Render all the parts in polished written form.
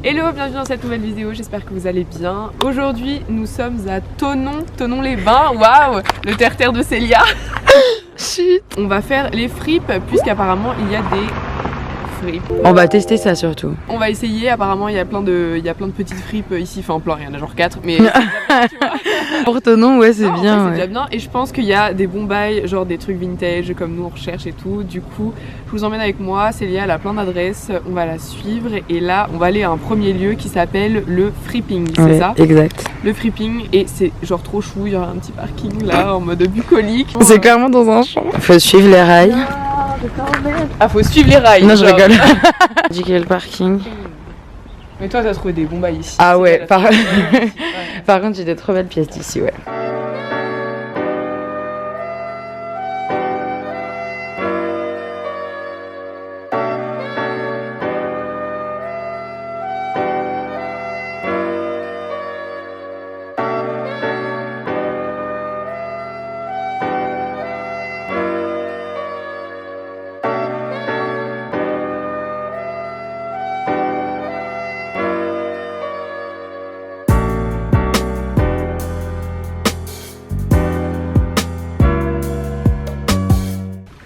Hello, bienvenue dans cette nouvelle vidéo, j'espère que vous allez bien. Aujourd'hui, nous sommes à Thonon-les-Bains, waouh, le terre-terre de Célia. Chut. On va faire les fripes, puisqu'apparemment il y a des fripes. On va tester ça surtout. On va essayer, apparemment il y a plein de petites fripes ici, enfin plein, il y en a genre 4, mais c'est déjà bien, tu vois. Pour Thonon, ouais, c'est Non, bien. en vrai, ouais. c'est déjà bien, et je pense qu'il y a des bons bails, genre des trucs vintage comme nous on recherche et tout. Du coup, je vous emmène avec moi. Célia, elle a plein d'adresses, on va la suivre et là, on va aller à un premier lieu qui s'appelle le Fripping, c'est Ouais, ça? exact. Le Fripping, et c'est genre trop chou, il y aura un petit parking là en mode bucolique. C'est clairement dans un champ. Faut suivre les rails. Ah, faut suivre les rails. Non, je genre. rigole. Dis quel parking. Mais toi, t'as trouvé des bons bails ici. Ah C'est ouais, belle, par... ouais, ici, ouais. par contre, j'ai des trop belles pièces d'ici, ouais.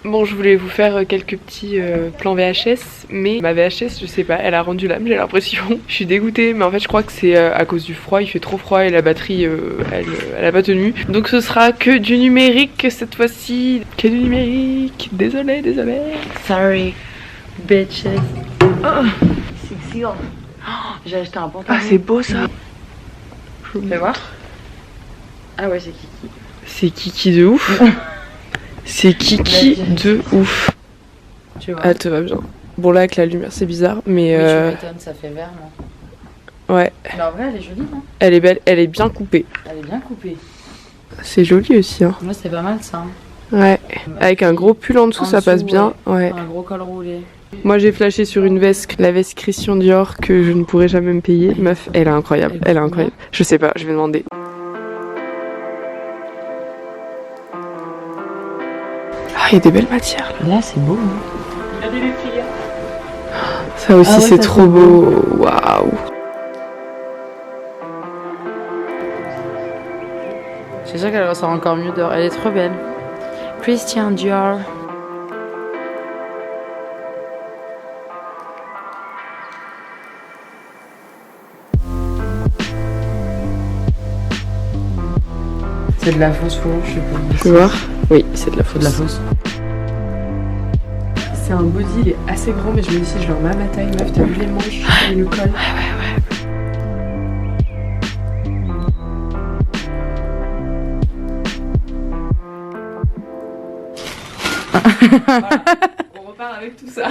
Bon, je voulais vous faire quelques petits plans VHS, mais ma VHS, je sais pas, elle a rendu l'âme, j'ai l'impression. Je suis dégoûtée, mais en fait, je crois que c'est à cause du froid, il fait trop froid et la batterie, elle a pas tenu. Donc ce sera que du numérique cette fois-ci. Que du numérique, désolé. Sorry, bitches. Oh. Sexy. J'ai acheté un pantalon. Ah, c'est beau ça. Fais voir. Ah ouais, c'est Kiki. C'est Kiki de ouf. C'est Kiki de ouf. Tu vois. Ah, te va bien. Bon, là, avec la lumière, c'est bizarre, mais Oui, tu m'étonnes, ça fait vert, non? ouais, Mais en vrai, elle est jolie, non? elle est belle, elle est bien coupée. Elle est bien coupée. C'est joli aussi, hein. Moi, c'est pas mal ça. Ouais, avec un gros pull en dessous, En ça passe dessous, bien. Ouais. Un gros col roulé. Moi, j'ai flashé sur une veste, la veste Christian Dior que je ne pourrais jamais me payer. Meuf, elle est incroyable, elle est incroyable. Je sais pas, je vais demander. Ah, il y a des belles matières là. Là, c'est beau. Hein. Ça aussi, Ah ouais, c'est ça, trop c'est beau. Waouh. C'est sûr qu'elle ressort encore mieux dehors. Elle est trop belle. Christian Dior. C'est de la fausse fourrure, je sais pas. Tu peux voir? Oui, c'est de la fausse. De la fausse. C'est un body, il est assez grand, mais je me dis si je le remets à ma taille, meuf, t'as vu les manches et le col? Voilà. On repart avec tout ça.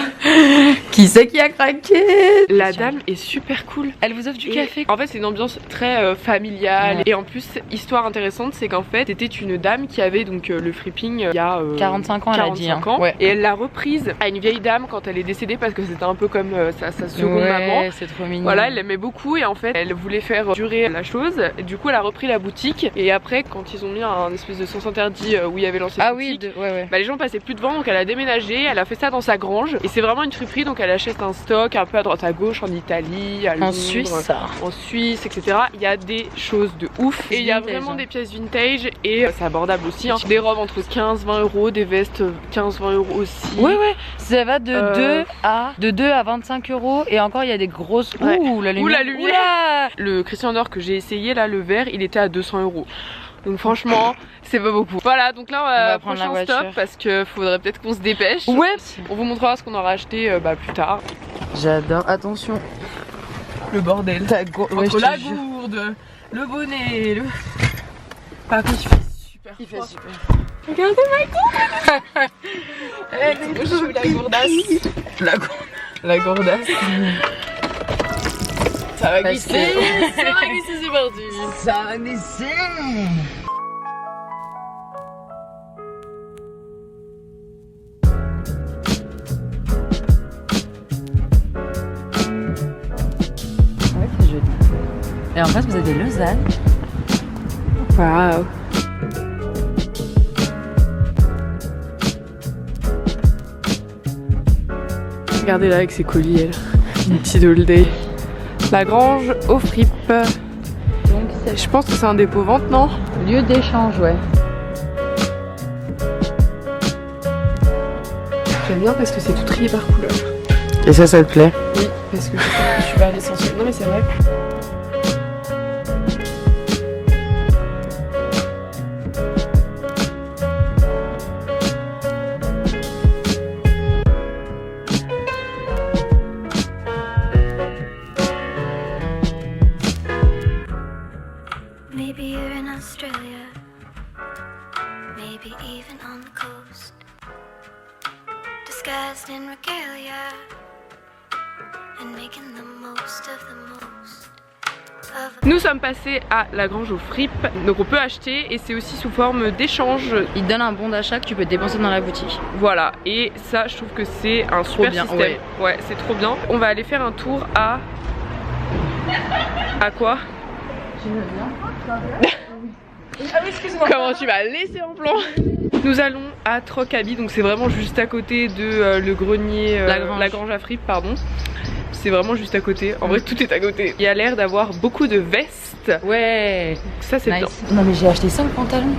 Qui c'est qui a craqué? La dame est super cool. Elle vous offre du café. En fait, c'est une ambiance très familiale. Ouais. Et en plus, histoire intéressante, c'est qu'en fait, c'était une dame qui avait donc le fripping il y a 45 ans, elle a dit. 45 hein. ans. Ouais. Et elle l'a reprise à une vieille dame quand elle est décédée parce que c'était un peu comme sa seconde maman. Ouais, c'est trop mignon. Voilà, elle l'aimait beaucoup et en fait elle voulait faire durer la chose. Et du coup elle a repris la boutique et après quand ils ont mis un espèce de sens interdit où il y avait l'ancienne Ah oui, boutique, ouais. bah, les gens passaient plus devant donc elle a déménagé, elle a fait ça dans sa grange et c'est vraiment une friperie donc elle achète un stock un peu à droite à gauche en Italie, à Londres, En Suisse. en Suisse, etc. Il y a des choses de ouf et il y a Vintage, vraiment hein. des pièces vintage et c'est abordable aussi. Hein. Des robes entre 15-20 euros, des vestes 15-20 euros aussi. Ouais, ça va de 2 à 25 euros et encore il y a des grosses. Ouais. Ouh, la lumière. La lumière. Oula. Le Christian Dior que j'ai essayé là, le vert, il était à 200 euros. Donc franchement, c'est pas beaucoup. Voilà, donc là on va prendre la prochain voiture. stop parce que faudrait peut-être qu'on se dépêche. Ouais. On vous montrera ce qu'on aura acheté plus tard. J'adore. Attention. Le bordel. Ouais, Entre la gourde, le bonnet, le... Par contre, il fait super Il fait froid. super. Regardez ma gourde. Elle est trop chou, la gourdasse. La gourdasse. Ça va Parce glisser. que- Ça va glisser, c'est parti. Ça va glisser. Ouais, c'est joli. Et en face, vous avez Lausanne. Waouh. Regardez là avec ses colis, elle. Une petite all day. La Grange aux fripes. Donc Je pense que c'est un dépôt-vente, non? lieu d'échange, ouais. J'aime bien parce que c'est tout trié par couleur. Et ça te plaît? Oui, parce que je suis vers l'essentiel. Non mais c'est vrai. Maybe you're in Australia, maybe even on the coast, disguised in regalia and making the most of the most of a... Nous sommes passés à la Grange aux fripes, donc on peut acheter et c'est aussi sous forme d'échange. Il te donne un bon d'achat que tu peux dépenser dans la boutique. Voilà, et ça je trouve que c'est un super bien, système. Ouais, c'est trop bien. On va aller faire un tour à... À quoi? Tu veux bien? Ah oui, excuse-moi. Comment tu vas laisser en plan? Nous allons à Trocaby, donc c'est vraiment juste à côté de le grenier, la Grange à fripes, pardon. C'est vraiment juste à côté. En vrai, tout est à côté. Il y a l'air d'avoir beaucoup de vestes. Ouais. Ça, c'est bien. Non, mais j'ai acheté 5 pantalons.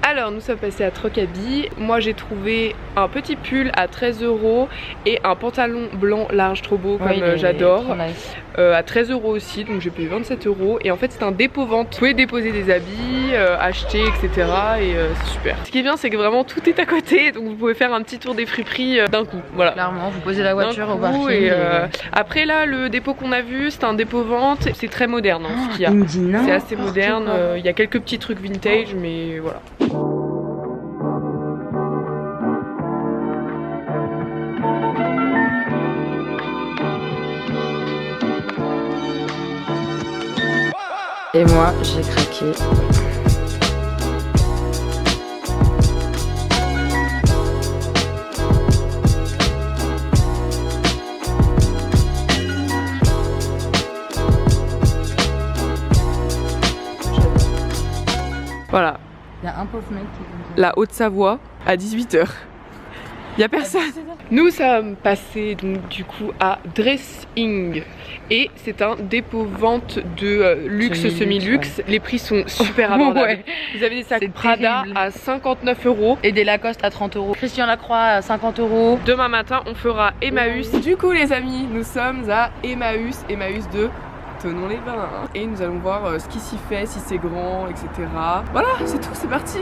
Alors nous sommes passés à Trocaby. Moi j'ai trouvé un petit pull à 13 € et un pantalon blanc large trop beau comme j'adore à 13 € aussi, donc j'ai payé 27 € et en fait c'est un dépôt-vente. Vous pouvez déposer des habits, acheter etc. et c'est super. Ce qui est bien c'est que vraiment tout est à côté, donc vous pouvez faire un petit tour des friperies d'un coup. Voilà. Clairement, vous posez la voiture au parking. Et après là le dépôt qu'on a vu c'est un dépôt-vente, c'est très moderne hein, ce qu'il y a. Il me dit non. C'est assez moderne, il y a quelques petits trucs vintage mais voilà. Et moi, j'ai craqué. Voilà. Il y a un pauvre mec qui... La Haute-Savoie à 18 h. Il y a personne. Nous sommes passés donc du coup à Dressing et c'est un dépôt-vente de luxe, semi-luxe. Ouais. Les prix sont super abordables. Ouais. Vous avez des sacs Prada terrible. À 59 € et des Lacoste à 30 €. Christian Lacroix à 50 €. Demain matin on fera Emmaüs. Du coup les amis, nous sommes à Emmaüs de Thonon-les-Bains et nous allons voir ce qui s'y fait, si c'est grand, etc. Voilà, c'est tout, c'est parti.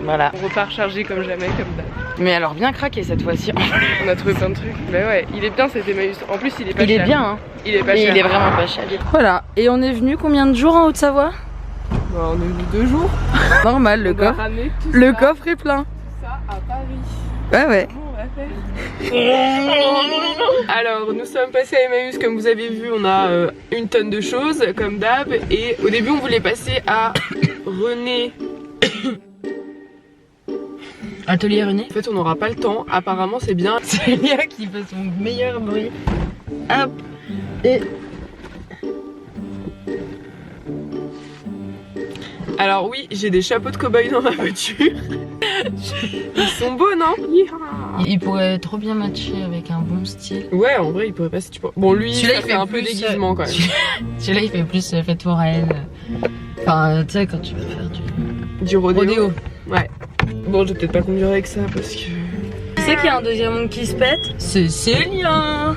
Voilà. On repart chargé comme jamais, comme d'hab. Mais alors bien craqué cette fois-ci. On a trouvé plein de trucs. Bah ouais, il est bien cet Emmaüs. En plus il est pas cher. Il est bien hein. Il est pas cher. Il est vraiment pas cher. Voilà. Et on est venu combien de jours en Haute-Savoie? Bah, on est venu 2 jours. Normal, le coffre. Le coffre est plein. Tout ça à Paris. Ouais ouais. Bon, on va faire. Alors nous sommes passés à Emmaüs, comme vous avez vu, on a une tonne de choses comme d'hab. Et au début on voulait passer à René. Atelier René. En fait on n'aura pas le temps, apparemment c'est bien. C'est Lia qui fait son meilleur bruit. Hop. Et... Alors oui, j'ai des chapeaux de cow-boy dans ma voiture. Ils sont beaux, non? Il pourrait trop bien matcher avec un bon style. Ouais, en vrai il pourrait passer, tu vois. Bon lui, il fait un peu déguisement quand même. Celui-là il fait plus fête foraine. Enfin tu sais quand tu veux faire du rodéo. Ouais. Bon, je vais peut-être pas conduire avec ça parce que... Tu sais qu'il y a un deuxième monde qui se pète? C'est Célia.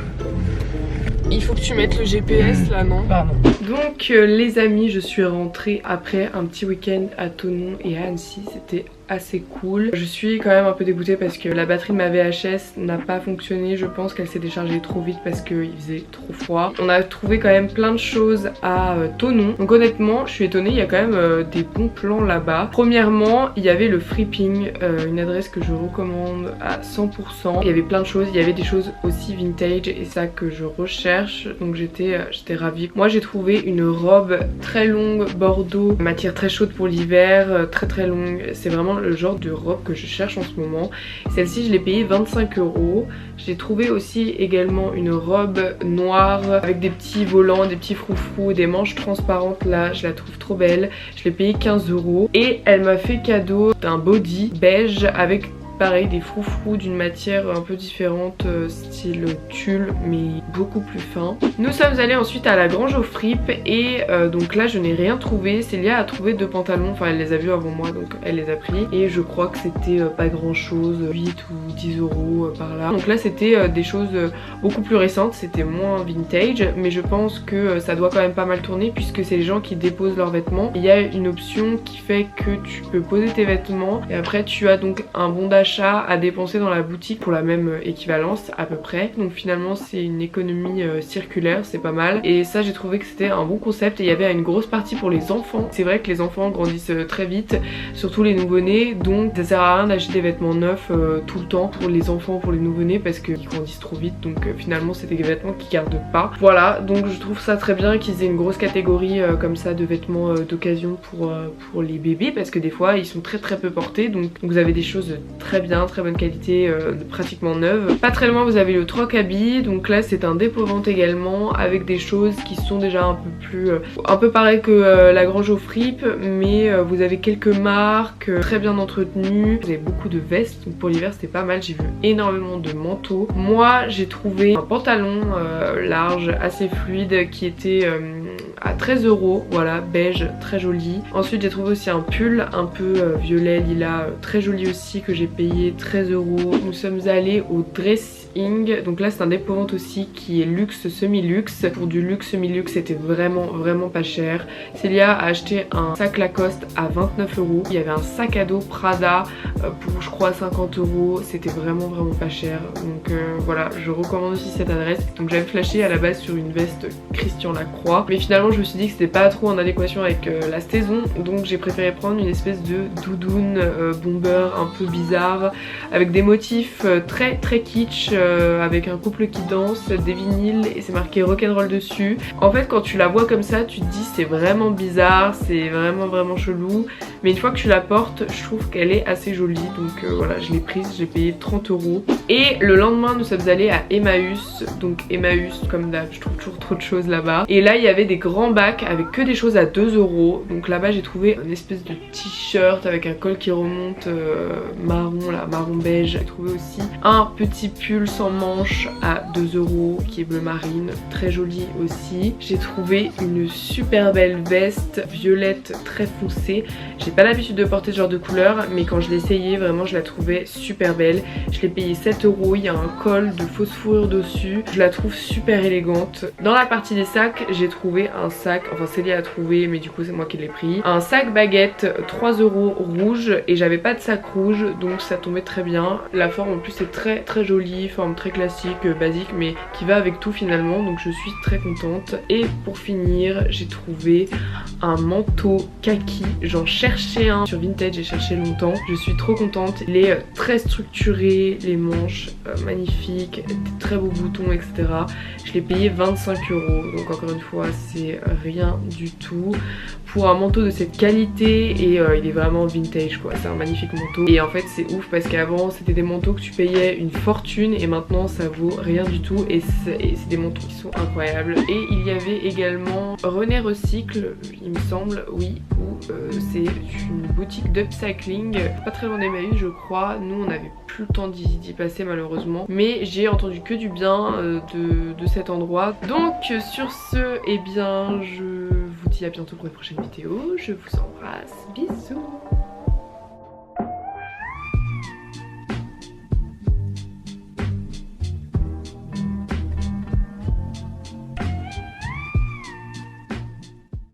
Il faut que tu mettes le GPS là, non? Pardon. Donc les amis, je suis rentrée après un petit week-end à Thonon et à Annecy. C'était assez cool. Je suis quand même un peu dégoûtée parce que la batterie de ma VHS n'a pas fonctionné. Je pense qu'elle s'est déchargée trop vite parce qu'il faisait trop froid. On a trouvé quand même plein de choses à Thonon. Donc honnêtement, je suis étonnée, il y a quand même des bons plans là-bas. Premièrement, il y avait le Freeping, une adresse que je recommande à 100%. Il y avait plein de choses, il y avait des choses aussi vintage et ça que je recherche. Donc j'étais ravie. Moi j'ai trouvé une robe très longue bordeaux, matière très chaude pour l'hiver, très longue. C'est vraiment le genre de robe que je cherche en ce moment. Celle-ci je l'ai payée 25 €. J'ai trouvé aussi également une robe noire avec des petits volants, des petits froufrous, des manches transparentes là, je la trouve trop belle. Je l'ai payée 15 € et elle m'a fait cadeau d'un body beige avec pareil des froufrous d'une matière un peu différente, style tulle mais beaucoup plus fin. Nous sommes allés ensuite à la Grange aux Fripes et donc là je n'ai rien trouvé. Célia a trouvé 2 pantalons, enfin elle les a vus avant moi donc elle les a pris et je crois que c'était pas grand chose, 8 ou 10 € par là. Donc là c'était des choses beaucoup plus récentes, c'était moins vintage mais je pense que ça doit quand même pas mal tourner puisque c'est les gens qui déposent leurs vêtements. Il y a une option qui fait que tu peux poser tes vêtements et après tu as donc un bon d'achat à dépenser dans la boutique pour la même équivalence à peu près. Donc finalement c'est une économie circulaire, c'est pas mal. Et ça j'ai trouvé que c'était un bon concept et il y avait une grosse partie pour les enfants. C'est vrai que les enfants grandissent très vite, surtout les nouveau-nés, donc ça sert à rien d'acheter des vêtements neufs tout le temps pour les enfants, pour les nouveau-nés parce qu'ils grandissent trop vite. Donc finalement c'est des vêtements qui gardent pas. Voilà, donc je trouve ça très bien qu'ils aient une grosse catégorie comme ça de vêtements d'occasion pour les bébés parce que des fois ils sont très peu portés. Donc vous avez des choses très bien, très bonne qualité, pratiquement neuve. Pas très loin vous avez le Troc Habits, donc là c'est un dépôt-vente également avec des choses qui sont déjà un peu plus un peu pareil que la Grange aux Fripes mais vous avez quelques marques très bien entretenues. Vous avez beaucoup de vestes, donc pour l'hiver c'était pas mal, j'ai vu énormément de manteaux. Moi j'ai trouvé un pantalon large assez fluide qui était à 13 €, voilà, beige, très joli. Ensuite j'ai trouvé aussi un pull un peu violet lilas, très joli aussi, que j'ai payé 13 €. Nous sommes allés au Dressing, donc là c'est un dépôt-vente aussi qui est luxe semi-luxe. Pour du luxe semi-luxe c'était vraiment pas cher. Célia a acheté un sac Lacoste à 29 €. Il y avait un sac à dos Prada pour je crois 50 €. C'était vraiment pas cher. Donc voilà, je recommande aussi cette adresse. Donc j'avais flashé à la base sur une veste Christian Lacroix, mais finalement je me suis dit que c'était pas trop en adéquation avec la saison, donc j'ai préféré prendre une espèce de doudoune bomber un peu bizarre avec des motifs très kitsch, avec un couple qui danse, des vinyles et c'est marqué rock'n'roll dessus. En fait quand tu la vois comme ça tu te dis c'est vraiment bizarre, c'est vraiment chelou, mais une fois que tu la portes je trouve qu'elle est assez jolie. Donc voilà, je l'ai prise, j'ai payé 30 € et le lendemain nous sommes allés à Emmaüs. Donc Emmaüs comme d'hab, je trouve toujours trop de choses là-bas et là il y avait des grands bacs avec que des choses à 2 €. Donc là-bas j'ai trouvé une espèce de t-shirt avec un col qui remonte marron là, marron beige. J'ai trouvé aussi un petit pull sans manches à 2 € qui est bleu marine, très joli aussi. J'ai trouvé une super belle veste violette très foncée. J'ai pas l'habitude de porter ce genre de couleur mais quand je l'ai essayé vraiment je la trouvais super belle. Je l'ai payé 7 €, il y a un col de fausse fourrure dessus. Je la trouve super élégante. Dans la partie des sacs j'ai trouvé un sac, enfin Célia a trouvé mais du coup c'est moi qui l'ai pris. Un sac baguette 3 € rouge et j'avais pas de sac rouge donc ça tombait très bien. La forme en plus est très jolie, forme très classique, basique mais qui va avec tout finalement, donc je suis très contente. Et pour finir j'ai trouvé un manteau kaki, j'en cherchais un sur Vinted, j'ai cherché longtemps, je suis trop contente. Il est très structuré, les manches magnifiques, des très beaux boutons etc. Je l'ai payé 25 €, donc encore une fois c'est rien du tout pour un manteau de cette qualité et il est vraiment vintage quoi, c'est un magnifique manteau. Et en fait c'est ouf parce qu'avant c'était des manteaux que tu payais une fortune et maintenant ça vaut rien du tout et c'est des manteaux qui sont incroyables. Et il y avait également René Recycle, il me semble, oui, où c'est une boutique d'upcycling pas très loin d'Emmaüs je crois. Nous on n'avait plus le temps d'y passer malheureusement, mais j'ai entendu que du bien de cet endroit. Donc sur ce, eh bien je vous dis à bientôt pour une prochaine vidéo, je vous embrasse, bisous.